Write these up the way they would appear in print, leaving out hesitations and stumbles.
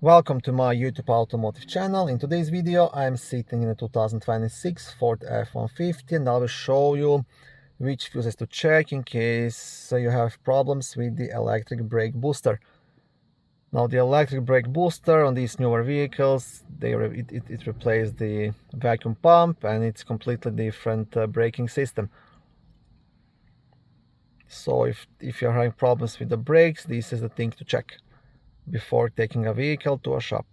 Welcome to my YouTube automotive channel. In today's video I'm sitting in a 2026 Ford F-150 and I will show you which fuses to check in case you have problems with the electric brake booster. Now the electric brake booster on these newer vehicles, it replaced the vacuum pump and it's completely different braking system. So if you're having problems with the brakes, this is the thing to check before taking a vehicle to a shop.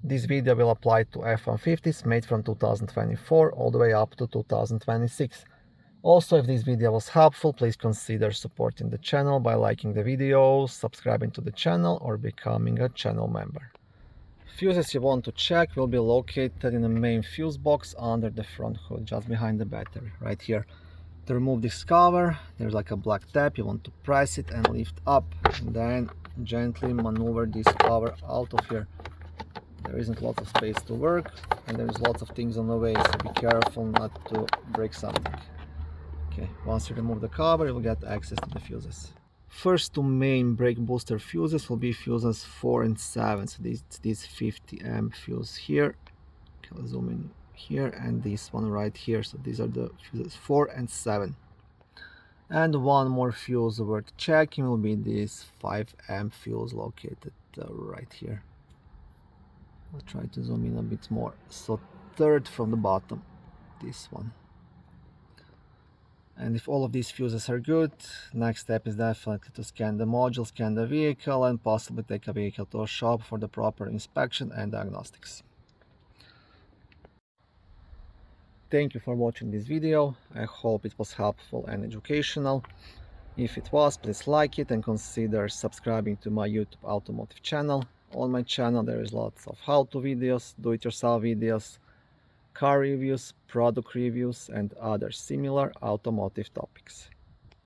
This video will apply to F-150s made from 2024 all the way up to 2026. Also, if this video was helpful, please consider supporting the channel by liking the video, subscribing to the channel, or becoming a channel member. Fuses you want to check will be located in the main fuse box under the front hood, just behind the battery, right here. To remove this cover, there's like a black tab. You want to press it and lift up, and then gently maneuver this cover out of here. There isn't a lot of space to work and there's lots of things on the way, so be careful not to break something. Okay, once you remove the cover, you'll get access to the fuses. First two main brake booster fuses will be fuses 4 and 7. So this 50 amp fuse here. Okay, I'll zoom in here, and this one right here. So these are the fuses 4 and 7. And one more fuse worth checking will be this 5 amp fuse located right here. I'll try to zoom in a bit more. So third from the bottom, this one. And if all of these fuses are good, next step is definitely to scan the module, scan the vehicle, and possibly take a vehicle to a shop for the proper inspection and diagnostics. Thank you for watching this video. I hope it was helpful and educational. If it was, please like it and consider subscribing to my YouTube automotive channel. On my channel there is lots of how-to videos, do-it-yourself videos, car reviews, product reviews, and other similar automotive topics.